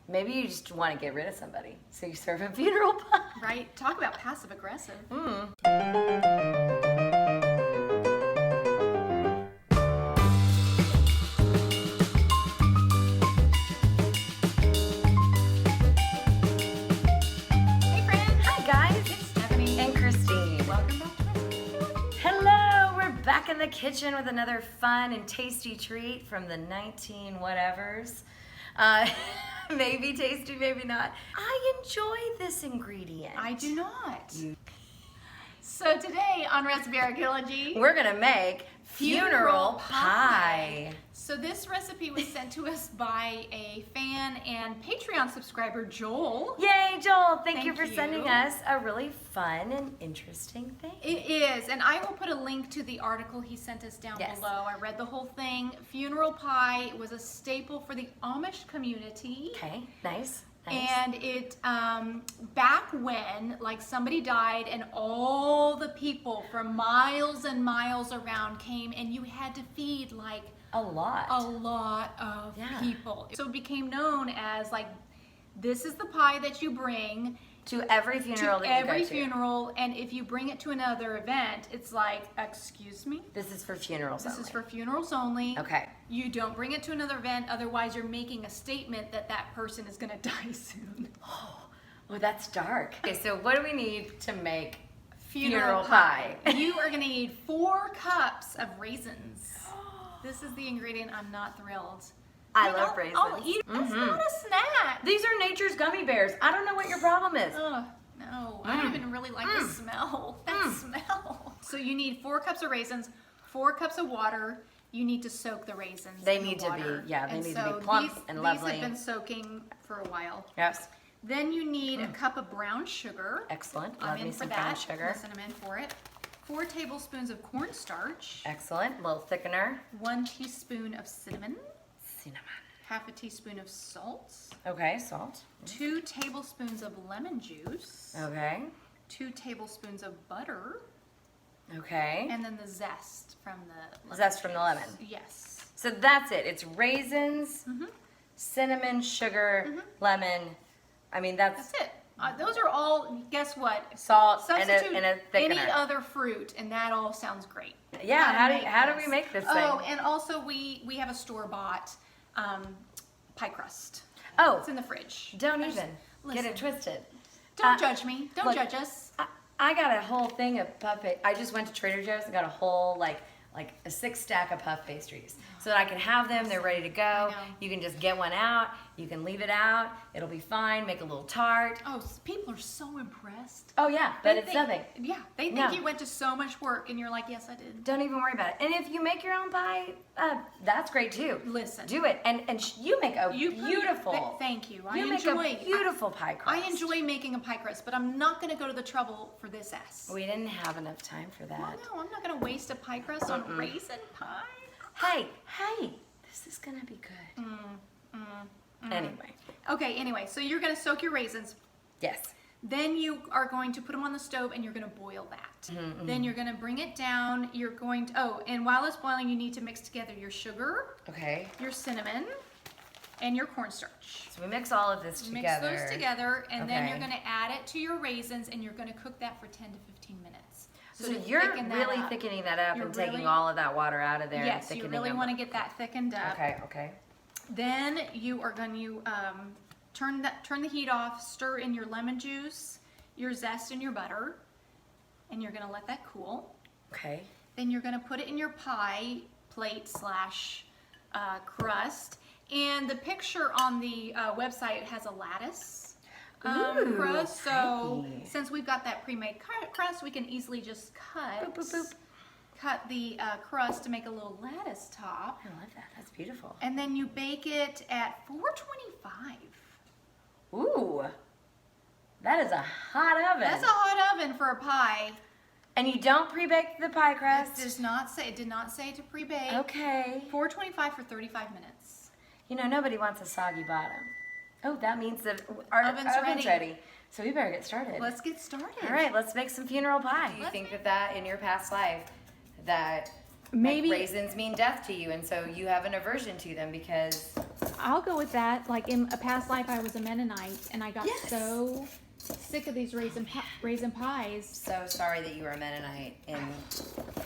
Maybe you just want to get rid of somebody, so you serve a funeral pie. Right? Talk about passive aggressive. Hey friend. Hi guys, It's Stephanie. and Christine. Welcome back to my Hello, we're back in the kitchen with another fun and tasty treat from the 19 whatevers. Maybe tasty, maybe not. I enjoy this ingredient. I do not. So today on Recipe Archaeology, We're gonna make funeral pie. So this recipe was sent to us by a fan and Patreon subscriber, Joel. Yay, Joel! Thank you Thank for sending you. us a really fun and interesting thing. It is, and I will put a link to the article he sent us down Yes. below. I read the whole thing. Funeral pie was a staple for the Amish community. Okay, nice. Nice. And it, back when, like, somebody died and all the people from miles and miles around came and you had to feed, like, a lot. a lot of Yeah. people. So it became known as, like, this is the pie that you bring To every funeral to that you every go to. funeral, and if you bring it to another event, it's like, excuse me? This is for funerals This only. is for funerals only. Okay. You don't bring it to another event, otherwise you're making a statement that that person is gonna die soon. Oh, that's dark. Okay, so what do we need to make Funeral pie? You are gonna need 4 cups of raisins. This is the ingredient I'm not thrilled. I mean, love I'll raisins. eat it. It's not a snack. These are nature's gummy bears. I don't know what your problem is. Ugh, no, I don't even really like the smell. That smell. So you need 4 cups of raisins, 4 cups of water. You need to soak the raisins. They in the need to be- water. yeah, they And need to be so plump these, and These lovely. have been soaking for a while. Yes. Then you need a cup of brown sugar. Excellent. I'm Love in me for some brown that. sugar. Listen, I'm in for it. 4 tablespoons of cornstarch. Excellent. A little thickener. 1 teaspoon of cinnamon. Cinnamon. Half a teaspoon of salt. Okay, salt. 2 tablespoons of lemon juice. Okay. 2 tablespoons of butter. Okay. And then the zest from the lemon. Zest from the juice. lemon. Yes. So that's it. It's raisins, cinnamon, sugar, lemon. I mean, that's That's it. Those are all, guess what? salt and Substitute a any thickener. other fruit and that all sounds great. Yeah, Gotta how do make we make this Oh, thing? and also we have a store-bought pie crust. Oh, It's in the fridge. don't I just- even get it listen. twisted. Don't Uh, judge me. Don't look, judge us. I got a whole thing of puff. I just went to Trader Joe's and got a whole like a 6 stack of puff pastries so that I can have them. They're ready to go. know. You can just get one out. You can leave it out. It'll be fine. Make a little tart. Oh, people are so impressed. Oh yeah, but They it's think- nothing. Yeah, they think No. you went to so much work and you're like, yes, I did. Don't even worry about it. And if you make your own pie, that's great too. Listen. Do it. And you make a You put- beautiful. Thank you. I You make enjoy a beautiful pie crust. I enjoy making a pie crust, but I'm not going to go to the trouble for this ass. We didn't have enough time for that. Well, no, I'm not going to waste a pie crust on raisin pie. Hey, this is gonna be good. Anyway, Okay, so you're going to soak your raisins. yes. Then you are going to put them on the stove and you're going to boil that. Then you're going to bring it down. You're going to, and while it's boiling, you need to mix together your sugar, Okay. your cinnamon, and your cornstarch. So we mix all of this Mix together. those together, and then you're Okay. going to add it to your raisins, and you're going to cook that for 10 to 15 minutes. So to you're thicken that really up. thickening that up You're and taking really- all of that water out of there. Yes, and you thickening really them want to up. get that thickened up. Okay. Okay. Then you are going to turn the heat off, stir in your lemon juice, your zest, and your butter, and you're going to let that cool. Okay. Then you're going to put it in your pie plate / crust. And the picture on the website has a lattice Ooh, crust. So pretty. since we've got that pre-made crust, we can easily just cut Boop, boop, boop. cut the crust to make a little lattice top. I love that. That's beautiful. And then you bake it at 425. Ooh, that is a hot oven. That's a hot oven for a pie. And you don't pre-bake the pie crust. It did not say to pre-bake. Okay. 425 for 35 minutes. You know, nobody wants a soggy bottom. Oh, that means that our Oven's oven's ready. ready. So we better get started. Let's get started. All right, let's make some funeral pie. Do you think that in your past life that maybe raisins mean death to you, and so you have an aversion to them because I'll go with that. Like in a past life, I was a Mennonite, and I got Yes. so sick of these raisin pies. So sorry that you were a Mennonite, and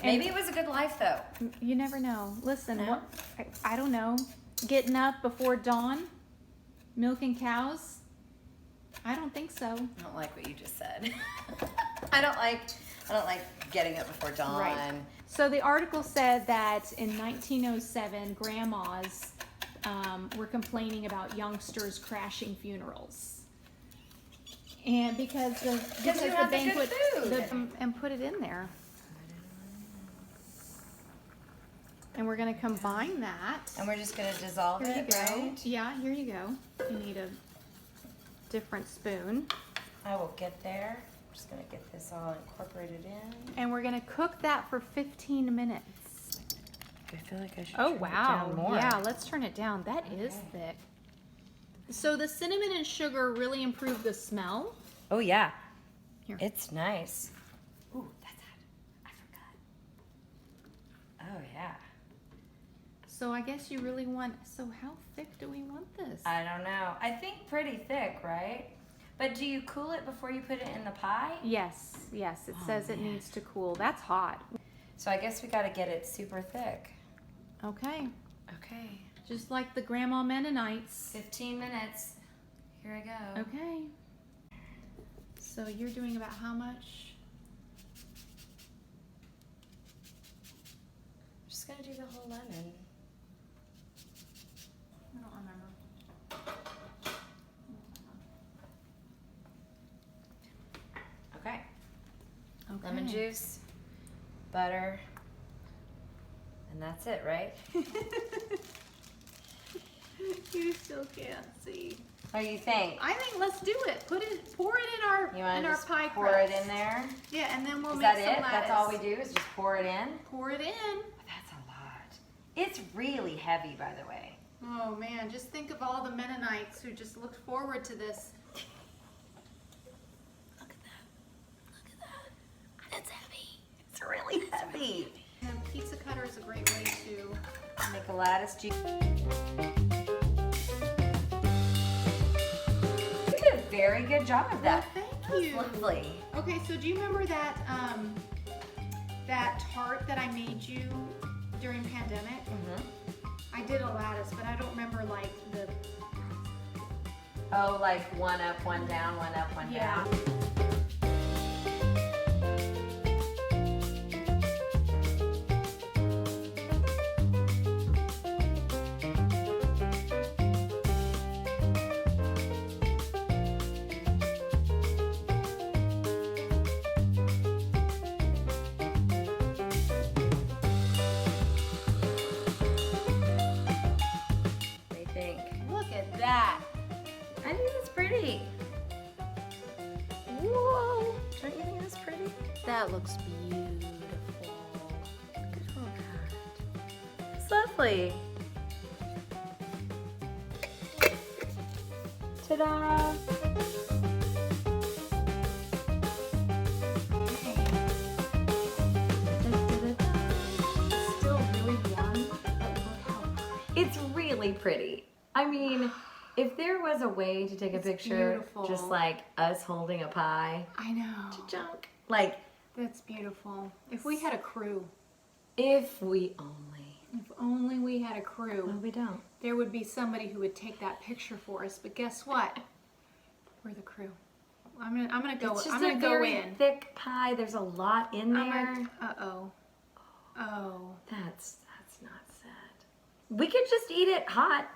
maybe it was a good life though. You never know. Listen, No? what I don't know. Getting up before dawn, milking cows. I don't think so. I don't like what you just said. I don't like getting up before dawn. Right. So the article said that in 1907, grandmas were complaining about youngsters crashing funerals, and because you the have the good banquet food. and put it in there, and we're gonna combine that. And we're just gonna dissolve Here you it, go. right? Yeah, here you go. You need a different spoon, I will get there. I'm just gonna get this all incorporated in. and we're gonna cook that for 15 minutes. I feel like I should. Oh turn it wow! down more. Yeah, let's turn it down. That is Okay. thick. So the cinnamon and sugar really improve the smell. Oh yeah. Here. It's nice. Ooh, that's hot. I forgot. Oh yeah. So I guess you really want. So how thick do we want this? I don't know. I think pretty thick, right? But do you cool it before you put it in the pie? Yes, yes. It Oh, says it man. needs to cool. That's hot. So I guess we gotta get it super thick. Okay, Okay. just like the Grandma Mennonites. 15 minutes. Here I go. Okay. So you're doing about how much? I'm just gonna do the whole lemon. I don't remember. Okay. Okay. Lemon juice, butter, and that's it, right? You still can't see. What do you think? I think let's do it. Pour it in our You want to our just pie pour crust. it in there? Yeah, and then we'll Is make that some it? lettuce. That's all we do is just pour it in? Pour it in. That's a lot. It's really heavy, by the way. Oh man, just think of all the Mennonites who just looked forward to this. Look at that. Look at that. It's heavy. It's really heavy. And pizza cutter is a great way to. Make a lattice juice. You did a very good job of that. Well, thank That's you. lovely. Okay, so do you remember that that tart that I made you during pandemic? Mm-hmm. I did a lattice, but I don't remember like the. Oh, like one up, one down, one up, one Yeah. down. What do you think? Look at that. I think it's pretty. Whoa. Don't you think it's pretty? That looks beautiful. Look at all that. It's lovely. Ta-da! It's still really warm, but look how pretty. It's really pretty. I mean, if there was a way to take a It's picture beautiful. just like us holding a pie, I know. junk. Like, That's beautiful. If we had a crew, if we only. if only we had a crew, Well, we don't. there would be somebody who would take that picture for us. But guess what? We're the crew. I'm gonna go. It's just I'm gonna a go very in. thick pie. There's a lot in there. Uh oh. Oh. That's not sad. We could just eat it hot.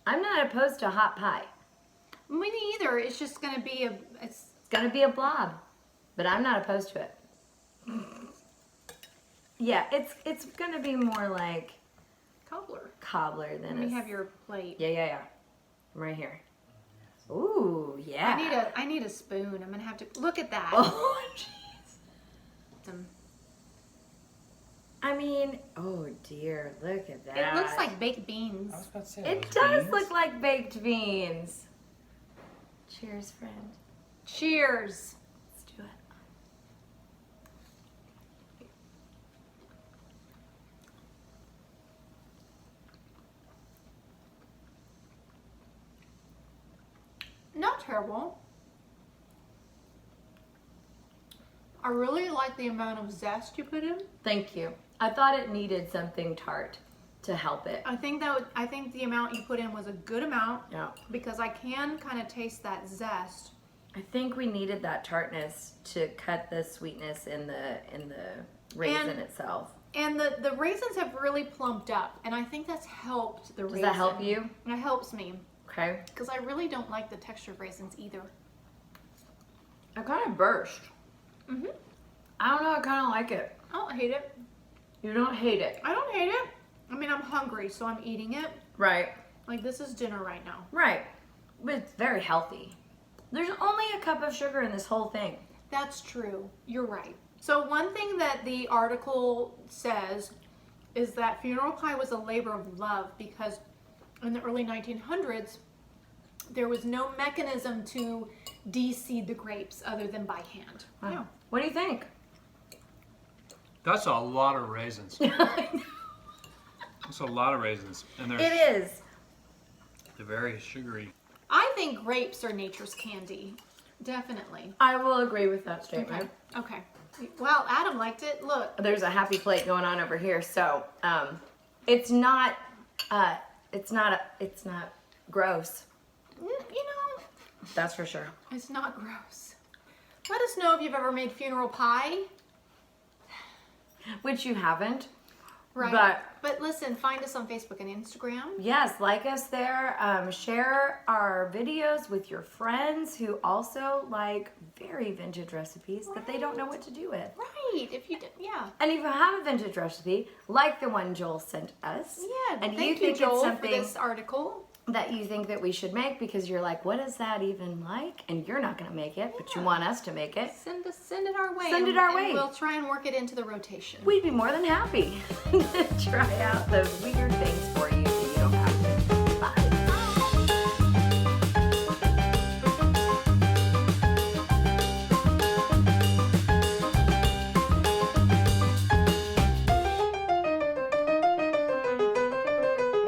I'm not opposed to a hot pie. Me neither. It's just gonna be a. It's. It's gonna be a blob, but I'm not opposed to it. Yeah, it's gonna be more like Cobbler. cobbler than Let me a- have your plate. Yeah. I'm right here. Ooh, yeah. I need a spoon. I'm gonna have to look at that. Oh, jeez. Um, I mean, oh dear, look at that. It looks like baked beans. I was about to say. It those does beans? look like baked beans. Cheers, friend. Cheers. Let's do it. terrible. I really like the amount of zest you put in. Thank you. I thought it needed something tart to help it. I think the amount you put in was a good amount Yeah. because I can kind of taste that zest. I think we needed that tartness to cut the sweetness in the raisin And- itself. And the raisins have really plumped up, and I think that's helped the raisin. Does that help you? It helps me Okay. because I really don't like the texture of raisins either. I kind of burst. Mhm. I don't know. I kind of like it. I don't hate it. You don't hate it, I don't hate it. I mean, I'm hungry, so I'm eating it. right? Like, this is dinner right now. Right. But it's very healthy. There's only a cup of sugar in this whole thing. That's true. You're right. So one thing that the article says is that funeral pie was a labor of love because in the early 1900s, there was no mechanism to de-seed the grapes other than by hand. Wow. Yeah. What do you think? That's a lot of raisins. That's a lot of raisins, and It they're is. very sugary. I think grapes are nature's candy. Definitely. I will agree with that statement. Okay. Well, Adam liked it. Look. There's a happy plate going on over here, so it's not gross. You know, That's for sure. it's not gross. Let us know if you've ever made funeral pie. Which you haven't. Right. But listen, find us on Facebook and Instagram. Yes, like us there. Share our videos with your friends who also like very vintage recipes that they don't know what to do with. Right. If you did, yeah. And if you have a vintage recipe, like the one Joel sent us, Yeah. and thank you you, think Joel, it's for something this article. that you think that we should make because you're like, what is that even like? And you're not going to make it, but you Yeah. want us to make it. Send it our way. Send it and- our and way. We'll try and work it into the rotation. We'd be more than happy to try out the weird things for you so you don't have to. Bye.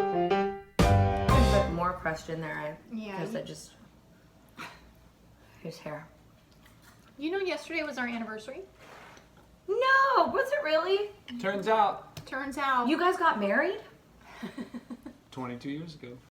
I put more crust in there Yeah. because I just. His hair. You know, yesterday was our anniversary. No, was it really? Turns out, Turns out. You guys got married? 22 years ago.